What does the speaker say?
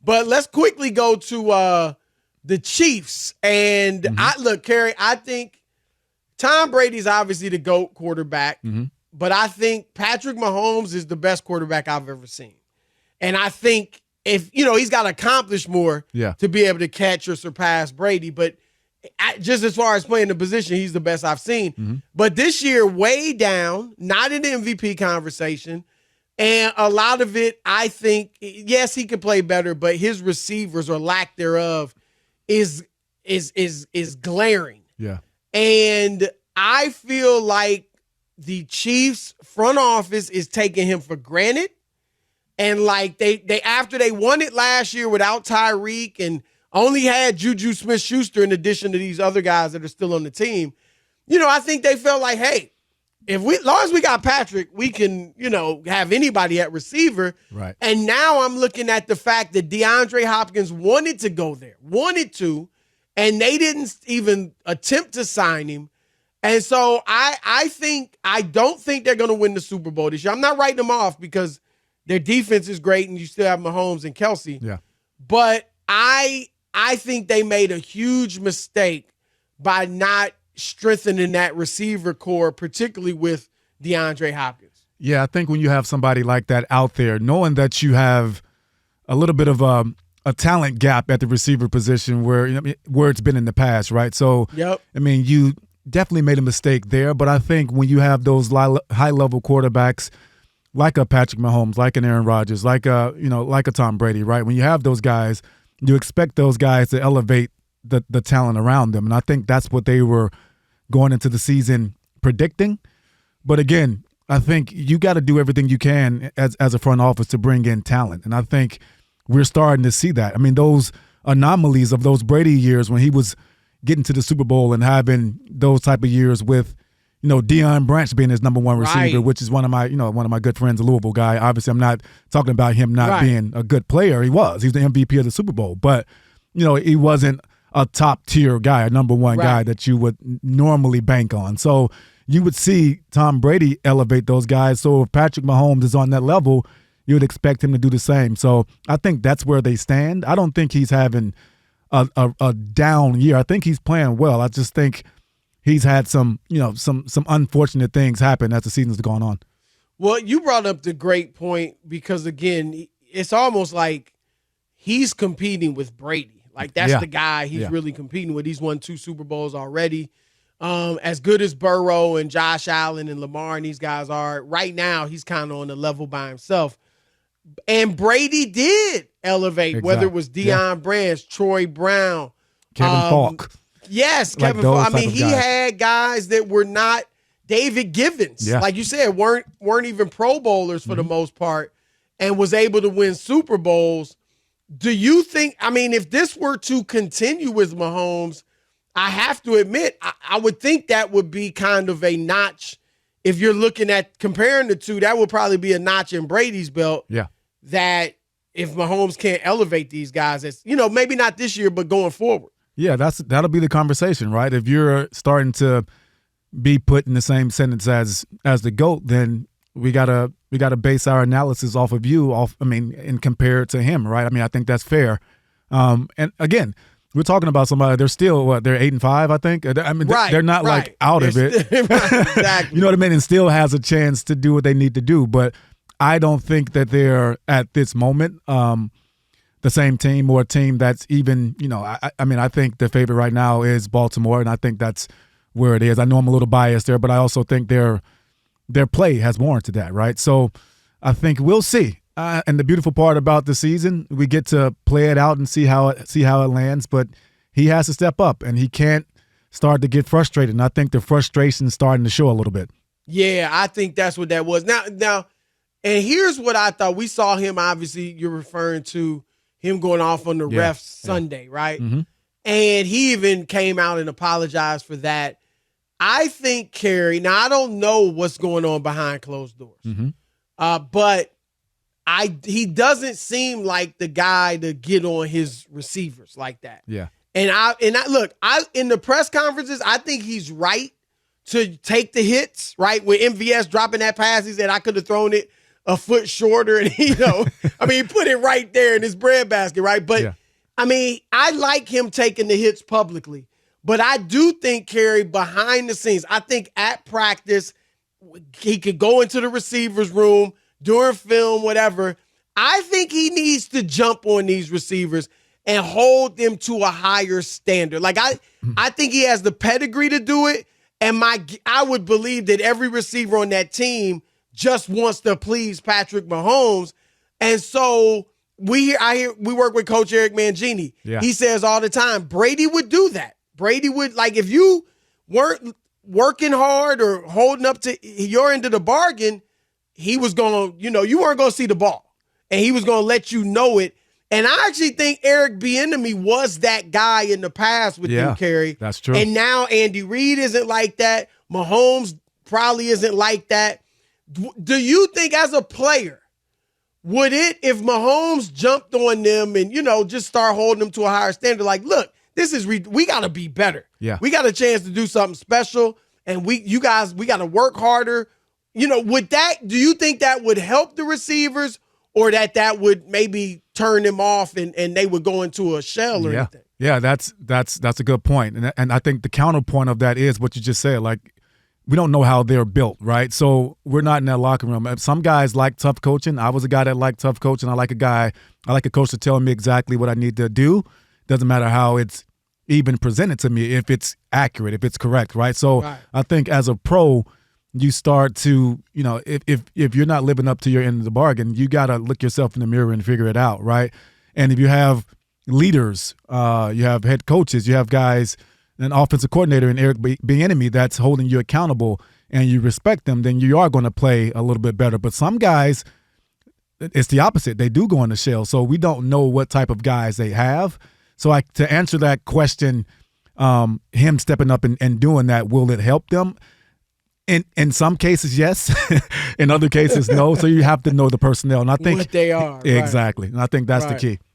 But let's quickly go to the Chiefs. And Kerry, I think Tom Brady's obviously the GOAT quarterback, but I think Patrick Mahomes is the best quarterback I've ever seen. And I think if, he's got to accomplish more to be able to catch or surpass Brady. But just as far as playing the position, he's the best I've seen. But this year, way down, not in the MVP conversation. And a lot of it, I think, yes, he could play better, but his receivers or lack thereof is glaring. Yeah. And I feel like the Chiefs front office is taking him for granted. And like they after they won it last year without Tyreek and only had Juju Smith-Schuster in addition to these other guys that are still on the team, I think they felt like, hey, as long as we got Patrick, we can, have anybody at receiver. Right. And now I'm looking at the fact that DeAndre Hopkins wanted to go there, and they didn't even attempt to sign him. And so I don't think they're going to win the Super Bowl this year. I'm not writing them off because their defense is great and you still have Mahomes and Kelsey. Yeah. But I think they made a huge mistake by not strengthening that receiver core, particularly with DeAndre Hopkins. Yeah, I think when you have somebody like that out there, knowing that you have a little bit of a talent gap at the receiver position where it's been in the past, right? So, you definitely made a mistake there. But I think when you have those high-level quarterbacks like a Patrick Mahomes, like an Aaron Rodgers, like a Tom Brady, right? When you have those guys, you expect those guys to elevate the talent around them. And I think that's what they were going into the season predicting. But again, I think you got to do everything you can as a front office to bring in talent. And I think we're starting to see that. Those anomalies of those Brady years when he was getting to the Super Bowl and having those type of years with, Deion Branch being his number one receiver, which is one of my good friends, a Louisville guy. Obviously, I'm not talking about him not being a good player. He was the MVP of the Super Bowl, but he wasn't a top tier guy, a number one guy that you would normally bank on. So you would see Tom Brady elevate those guys. So if Patrick Mahomes is on that level, you would expect him to do the same. So I think that's where they stand. I don't think he's having a down year. I think he's playing well. I just think he's had some unfortunate things happen as the season's gone on. Well, you brought up the great point because, again, it's almost like he's competing with Brady. Like, that's the guy he's really competing with. He's won 2 Super Bowls already. As good as Burrow and Josh Allen and Lamar and these guys are, right now he's kind of on the level by himself. And Brady did elevate, whether it was Deion Branch, Troy Brown. Kevin Falk. Yes, Kevin Falk. He had guys that were not David Givens. Like you said, weren't even Pro Bowlers for the most part and was able to win Super Bowls. Do you think, if this were to continue with Mahomes, I have to admit, I would think that would be kind of a notch. If you're looking at comparing the two, that would probably be a notch in Brady's belt. Yeah. That if Mahomes can't elevate these guys, it's, maybe not this year, but going forward. Yeah, that'll be the conversation, right? If you're starting to be put in the same sentence as the GOAT, then we gotta base our analysis off of you, and compare it to him, right? I think that's fair. And again, we're talking about somebody. They're still they're 8-5, I think. They're not like out of it. Exactly. You know what I mean? And still has a chance to do what they need to do. But I don't think that they're at this moment the same team or a team that's even. I think the favorite right now is Baltimore, and I think that's where it is. I know I'm a little biased there, but I also think their play has warranted that, right? So I think we'll see. And the beautiful part about the season, we get to play it out and see how it lands. But he has to step up, and he can't start to get frustrated. And I think the frustration is starting to show a little bit. Yeah, I think that's what that was. Now, and here's what I thought. We saw him, obviously, you're referring to him going off on the refs Sunday, right? Mm-hmm. And he even came out and apologized for that. I think, Kerry, now I don't know what's going on behind closed doors, but he doesn't seem like the guy to get on his receivers like that. Yeah. And I in the press conferences, I think he's right to take the hits, right? With MVS dropping that pass, he said, I could have thrown it a foot shorter, and he put it right there in his breadbasket, right? But I mean, I like him taking the hits publicly, but I do think, Kerry, behind the scenes, I think at practice he could go into the receiver's room during film, whatever. I think he needs to jump on these receivers and hold them to a higher standard. Like I think he has the pedigree to do it, and I would believe that every receiver on that team just wants to please Patrick Mahomes. And so we work with Coach Eric Mangini. Yeah. He says all the time, Brady would do that. Brady would, like, if you weren't working hard or holding up to your end of the bargain, he was going to, you weren't going to see the ball. And he was going to let you know it. And I actually think Eric Bieniemy was that guy in the past with them, Kerry. That's true. And now Andy Reid isn't like that. Mahomes probably isn't like that. Do you think as a player, would it, if Mahomes jumped on them and, just start holding them to a higher standard, like, look, we got to be better. Yeah. We got a chance to do something special, and we got to work harder. Do you think that would help the receivers, or that would maybe turn them off and they would go into a shell or anything? Yeah, that's a good point. And I think the counterpoint of that is what you just said. Like, we don't know how they're built, right? So we're not in that locker room. Some guys like tough coaching. I was a guy that liked tough coaching. I like a coach to tell me exactly what I need to do. Doesn't matter how it's even presented to me, if it's accurate, if it's correct, right? So I think as a pro, you start to, if you're not living up to your end of the bargain, you got to look yourself in the mirror and figure it out, right? And if you have leaders, you have head coaches, you have guys, an offensive coordinator in Eric Bieniemy that's holding you accountable, and you respect them, then you are going to play a little bit better. But some guys, it's the opposite. They do go in the shell. So we don't know what type of guys they have. So to answer that question, him stepping up and doing that, will it help them? In some cases, yes. In other cases, no. So you have to know the personnel. And I think what they are. Exactly. Right. And I think that's the key.